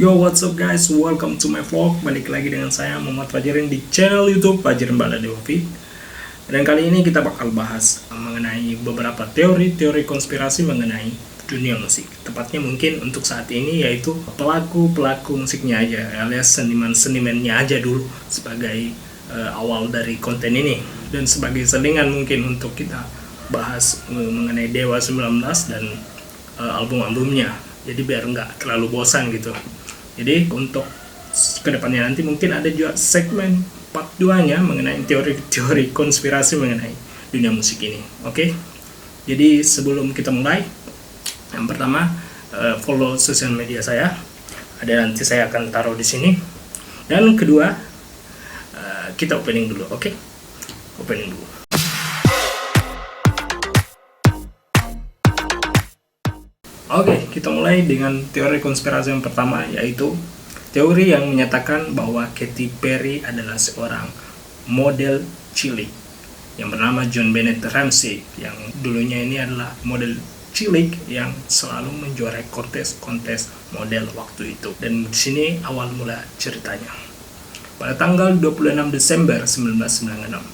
Yo, what's up guys? Welcome to my vlog. Balik lagi dengan saya Muhammad Fajarin di channel YouTube Fajarin Baladewofi. Dan kali ini kita bakal bahas mengenai beberapa teori-teori konspirasi mengenai dunia musik. Tepatnya mungkin untuk saat ini yaitu pelaku-pelaku musiknya aja, alias seniman-senimannya aja dulu sebagai awal dari konten ini. Dan sebagai selingan mungkin untuk kita bahas mengenai Dewa 19 dan album-albumnya. Jadi biar nggak terlalu bosan gitu. Jadi untuk kedepannya nanti mungkin ada juga segmen part 2-nya mengenai teori-teori konspirasi mengenai dunia musik ini. Oke? Jadi sebelum kita mulai, yang pertama follow sosial media saya. Ada nanti saya akan taruh di sini. Dan kedua, kita opening dulu, oke? Opening dulu. Oke, kita mulai dengan teori konspirasi yang pertama, yaitu teori yang menyatakan bahwa Katy Perry adalah seorang model cilik yang bernama John Bennett Ramsey, yang dulunya ini adalah model cilik yang selalu menjuarai kontes model waktu itu. Dan di sini awal mula ceritanya. Pada tanggal 26 Desember 1996,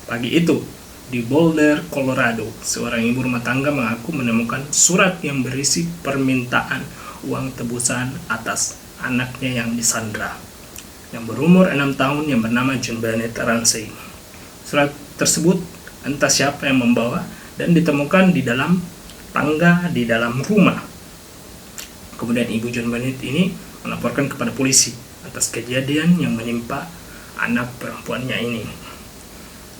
pagi itu, di Boulder, Colorado, seorang ibu rumah tangga mengaku menemukan surat yang berisi permintaan uang tebusan atas anaknya yang disandra, yang berumur 6 tahun yang bernama John Bennett Ramsey. Surat tersebut entah siapa yang membawa dan ditemukan di dalam tangga di dalam rumah. Kemudian ibu John Bennett ini melaporkan kepada polisi atas kejadian yang menimpa anak perempuannya ini.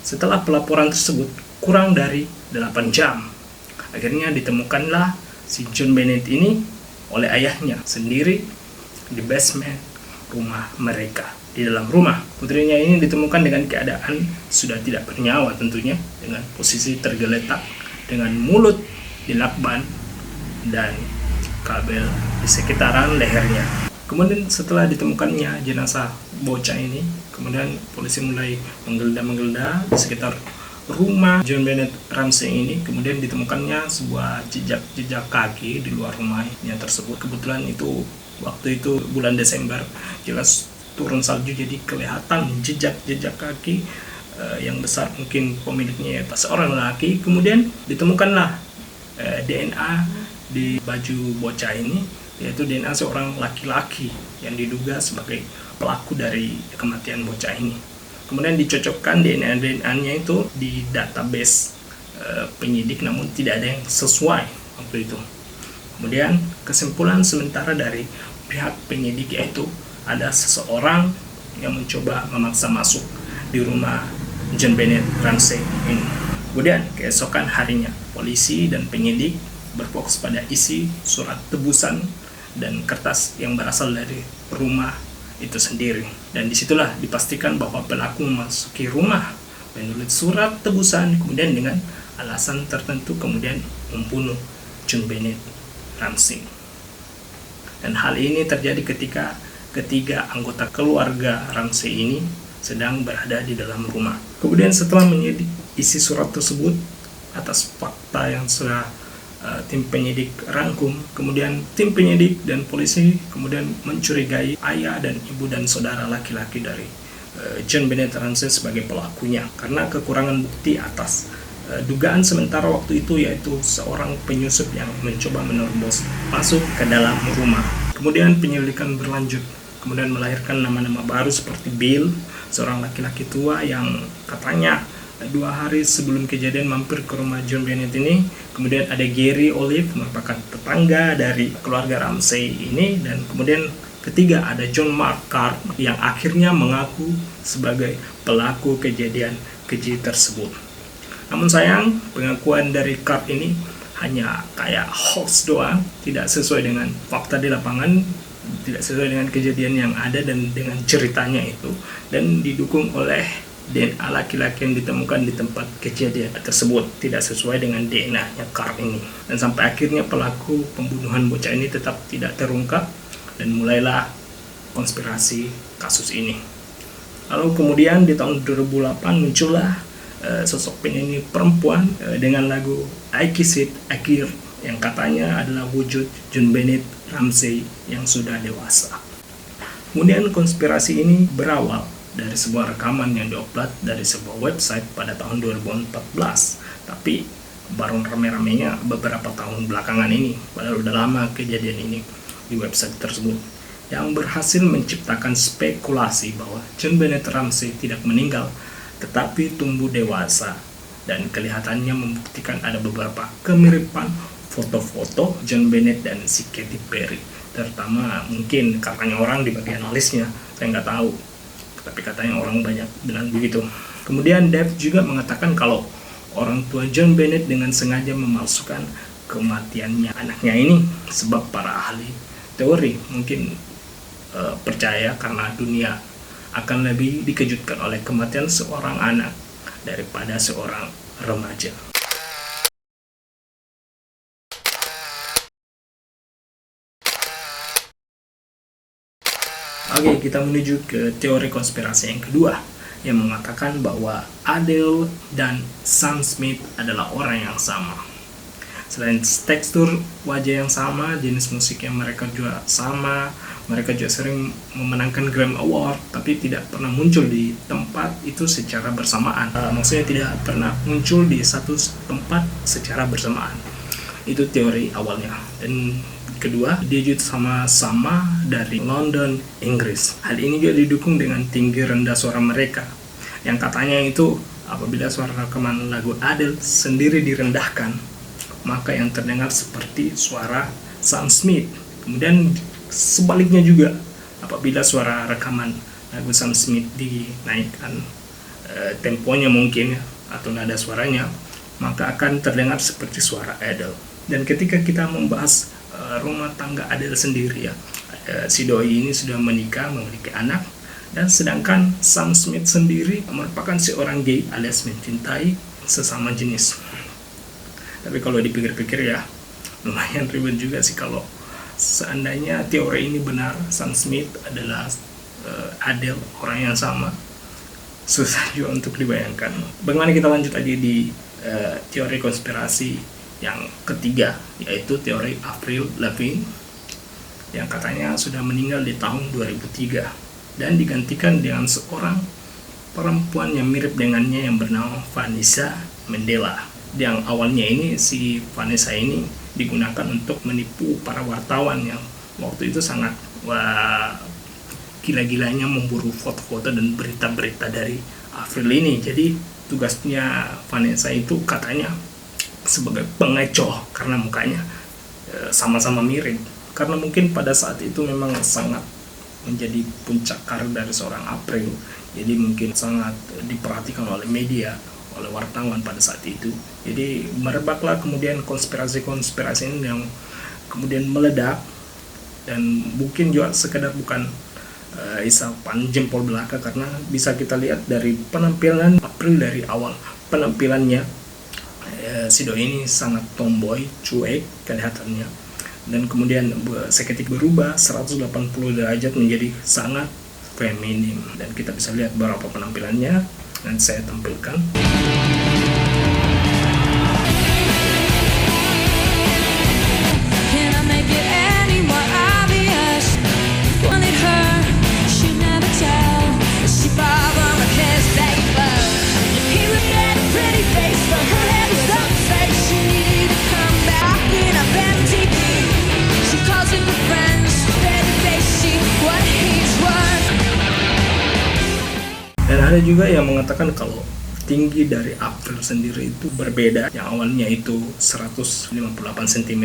Setelah pelaporan tersebut kurang dari 8 jam, akhirnya ditemukanlah si John Bennett ini oleh ayahnya sendiri di basement rumah mereka. Di dalam rumah, putrinya ini ditemukan dengan keadaan sudah tidak bernyawa tentunya, dengan posisi tergeletak dengan mulut dilakban dan kabel di sekitaran lehernya. Kemudian setelah ditemukannya jenazah bocah ini, kemudian polisi mulai menggeledah di sekitar rumah John Bennett Ramsey ini. Kemudian ditemukannya sebuah jejak kaki di luar rumahnya tersebut. Kebetulan itu waktu itu bulan Desember, jelas turun salju, jadi kelihatan jejak kaki yang besar, mungkin pemiliknya seorang lelaki. Kemudian ditemukanlah DNA di baju bocah ini, yaitu DNA seorang laki-laki yang diduga sebagai pelaku dari kematian bocah ini. Kemudian dicocokkan DNA-nya itu di database penyidik, namun tidak ada yang sesuai waktu itu. Kemudian kesimpulan sementara dari pihak penyidik yaitu ada seseorang yang mencoba memaksa masuk di rumah John Bennett Ramsey ini. Kemudian keesokan harinya polisi dan penyidik berfokus pada isi surat tebusan dan kertas yang berasal dari rumah itu sendiri. Dan disitulah dipastikan bahwa pelaku memasuki rumah, menulis surat tebusan, kemudian dengan alasan tertentu kemudian membunuh John Bennett Ramsey. Dan hal ini terjadi ketika ketiga anggota keluarga Ramsey ini sedang berada di dalam rumah. Kemudian setelah menyidik isi surat tersebut atas fakta yang sudah tim penyidik rangkum, kemudian tim penyidik dan polisi kemudian mencurigai ayah dan ibu dan saudara laki-laki dari John Bennett Ramsey sebagai pelakunya karena kekurangan bukti atas dugaan sementara waktu itu, yaitu seorang penyusup yang mencoba menerobos masuk ke dalam rumah. Kemudian penyelidikan berlanjut, kemudian melahirkan nama-nama baru seperti Bill, seorang laki-laki tua yang katanya 2 hari sebelum kejadian mampir ke rumah John Bennett ini. Kemudian ada Gary Olive, merupakan tetangga dari keluarga Ramsey ini. Dan kemudian ketiga ada John Mark Karp yang akhirnya mengaku sebagai pelaku kejadian keji tersebut. Namun sayang, pengakuan dari Karp ini hanya kayak hoax doang, tidak sesuai dengan fakta di lapangan, tidak sesuai dengan kejadian yang ada dan dengan ceritanya itu, dan didukung oleh DNA laki-laki yang ditemukan di tempat kejadian tersebut tidak sesuai dengan DNA-nya Karp ini. Dan sampai akhirnya pelaku pembunuhan bocah ini tetap tidak terungkap dan mulailah konspirasi kasus ini. Lalu kemudian di tahun 2008 muncullah sosok penyanyi perempuan dengan lagu I Kiss It, I Care yang katanya adalah wujud John Bennett Ramsey yang sudah dewasa. Kemudian konspirasi ini berawal dari sebuah rekaman yang diupload dari sebuah website pada tahun 2014, tapi baru rame-ramenya beberapa tahun belakangan ini, padahal udah lama kejadian ini di website tersebut, yang berhasil menciptakan spekulasi bahwa John Bennett Ramsey tidak meninggal tetapi tumbuh dewasa, dan kelihatannya membuktikan ada beberapa kemiripan foto-foto John Bennett dan si Katy Perry, terutama mungkin katanya orang di bagian alisnya, saya nggak tahu, tapi katanya orang banyak bilang begitu. Kemudian Dave juga mengatakan kalau orang tua John Bennett dengan sengaja memalsukan kematiannya anaknya ini, sebab para ahli teori mungkin percaya karena dunia akan lebih dikejutkan oleh kematian seorang anak daripada seorang remaja. Oke, kita menuju ke teori konspirasi yang kedua, yang mengatakan bahwa Adele dan Sam Smith adalah orang yang sama. Selain tekstur wajah yang sama, jenis musik yang mereka juga sama, mereka juga sering memenangkan Grammy Award, tapi tidak pernah muncul di tempat itu secara bersamaan. Maksudnya tidak pernah muncul di satu tempat secara bersamaan. Itu teori awalnya. Dan kedua, dia juga sama-sama dari London, Inggris. Hal ini juga didukung dengan tinggi rendah suara mereka, yang katanya itu apabila suara rekaman lagu Adele sendiri direndahkan, maka yang terdengar seperti suara Sam Smith. Kemudian sebaliknya juga, apabila suara rekaman lagu Sam Smith dinaikkan temponya mungkin ya, atau nada suaranya, maka akan terdengar seperti suara Adele. Dan ketika kita membahas rumah tangga Adele sendiri ya, si doi ini sudah menikah, memiliki anak, dan sedangkan Sam Smith sendiri merupakan seorang gay alias mencintai sesama jenis. Tapi kalau dipikir-pikir ya, lumayan ribet juga sih kalau seandainya teori ini benar, Sam Smith adalah Adele, orang yang sama. Susah juga untuk dibayangkan. Bagaimana kita lanjut aja di teori konspirasi yang ketiga, yaitu teori Avril Lavigne, yang katanya sudah meninggal di tahun 2003 dan digantikan dengan seorang perempuan yang mirip dengannya yang bernama Vanessa Mendela. Yang awalnya ini si Vanessa ini digunakan untuk menipu para wartawan yang waktu itu sangat gila-gilanya memburu foto-foto dan berita-berita dari Avril ini. Jadi tugasnya Vanessa itu katanya sebagai pengecoh karena mukanya sama-sama mirip, karena mungkin pada saat itu memang sangat menjadi puncak karir dari seorang Avril, jadi mungkin sangat diperhatikan oleh media, oleh wartawan pada saat itu. Jadi merebaklah kemudian konspirasi-konspirasi ini yang kemudian meledak, dan mungkin juga sekedar bukan isapan jempol belaka, karena bisa kita lihat dari penampilan Avril dari awal penampilannya, si doi ini sangat tomboy, cuek kelihatannya, dan kemudian seketika berubah 180 derajat menjadi sangat feminim, dan kita bisa lihat beberapa penampilannya dan saya tampilkan. Dan ada juga yang mengatakan kalau tinggi dari Avril sendiri itu berbeda, yang awalnya itu 158 cm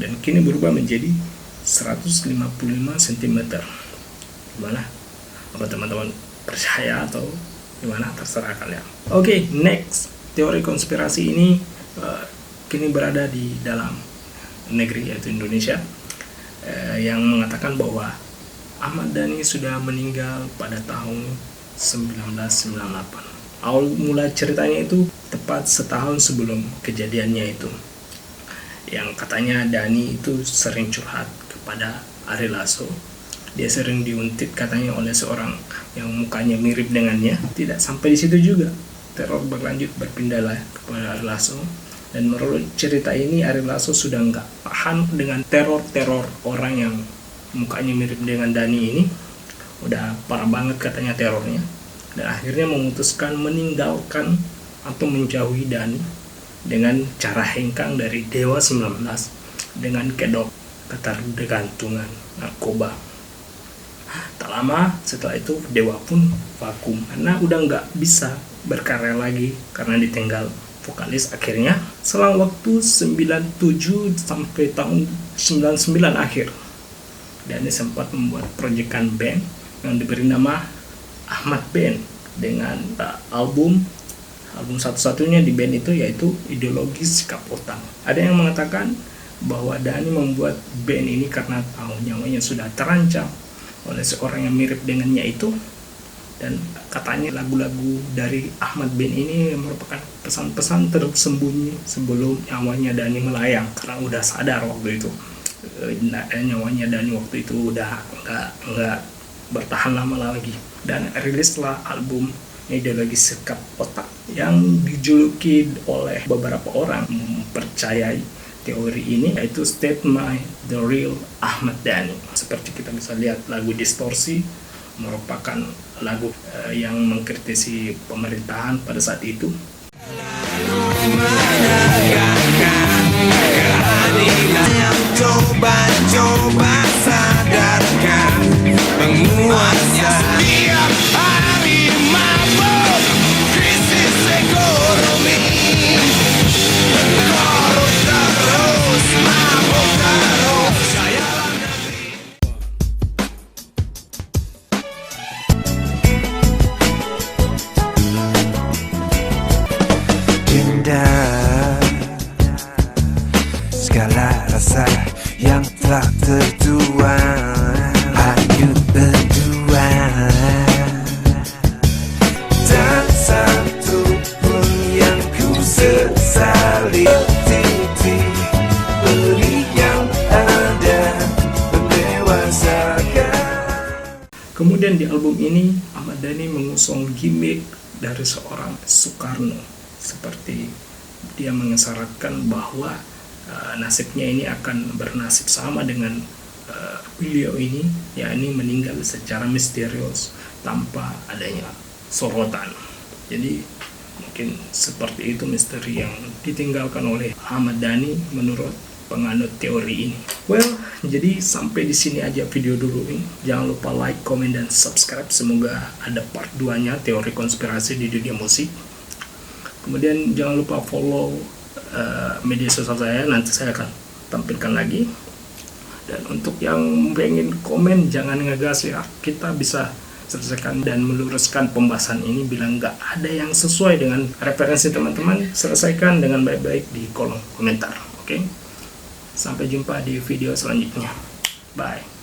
dan kini berubah menjadi 155 cm. Gimana? Apa teman-teman percaya atau gimana? Terserah kalian. Oke, next. Teori konspirasi ini kini berada di dalam negeri, yaitu Indonesia, yang mengatakan bahwa Ahmad Dhani sudah meninggal pada tahun 1998. Awal mula ceritanya itu tepat setahun sebelum kejadiannya itu, yang katanya Dhani itu sering curhat kepada Ari Lasso. Dia sering diuntit katanya oleh seorang yang mukanya mirip dengannya. Tidak sampai di situ juga, teror berlanjut berpindahlah kepada Ari Lasso. Dan menurut cerita ini, Ari Lasso sudah nggak tahan dengan teror-teror orang yang mukanya mirip dengan Dani ini. Udah parah banget katanya terornya. Dan akhirnya memutuskan meninggalkan atau menjauhi Dani dengan cara hengkang dari Dewa 19 dengan kedok ketergantungan narkoba. Tak lama setelah itu Dewa pun vakum karena udah nggak bisa berkarya lagi karena ditinggal vokalis. Akhirnya selang waktu 97 sampai tahun 99 akhir, Dani sempat membuat proyekan band yang diberi nama Ahmad Band dengan album satu-satunya di band itu, yaitu Ideologi Sikap Otak. Ada yang mengatakan bahwa Dani membuat band ini karena tahu nyawanya sudah terancam oleh seorang yang mirip dengannya itu, dan katanya lagu-lagu dari Ahmad Band ini merupakan pesan-pesan tersembunyi sebelum nyawanya Dani melayang, karena udah sadar waktu itu nyawanya Dani waktu itu udah nggak bertahan lama lagi. Dan rilislah album Ideologi Sikap Otak yang dijuluki oleh beberapa orang mempercayai teori ini, yaitu State My The Real Ahmad Dhani. Seperti kita bisa lihat, lagu Distorsi merupakan lagu yang mengkritisi pemerintahan pada saat itu. Coba sadarkan penguasa setiap hari mabuk, krisis ekonomi, korup terus, mabuk terus, sayalah negeri. Indah segala rasa yang telah tertuang, hanyut berdua, tak satu pun yang ku sesali. Titik beri yang ada mendewasakan. Kemudian di album ini Ahmad Dhani mengusung gimmick dari seorang Soekarno, seperti dia mengisyaratkan bahwa nasibnya ini akan bernasib sama dengan beliau ini, yakni meninggal secara misterius tanpa adanya sorotan. Jadi mungkin seperti itu misteri yang ditinggalkan oleh Ahmad Dhani menurut penganut teori ini. Well, jadi sampai di sini aja video dulu ini. Jangan lupa like, comment, dan subscribe. Semoga ada part 2-nya teori konspirasi di dunia musik. Kemudian jangan lupa follow media sosial saya, nanti saya akan tampilkan lagi. Dan untuk yang pengen komen, jangan ngegas ya, kita bisa selesaikan dan meluruskan pembahasan ini. Bila nggak ada yang sesuai dengan referensi teman-teman, selesaikan dengan baik-baik di kolom komentar. Oke, sampai jumpa di video selanjutnya. Bye.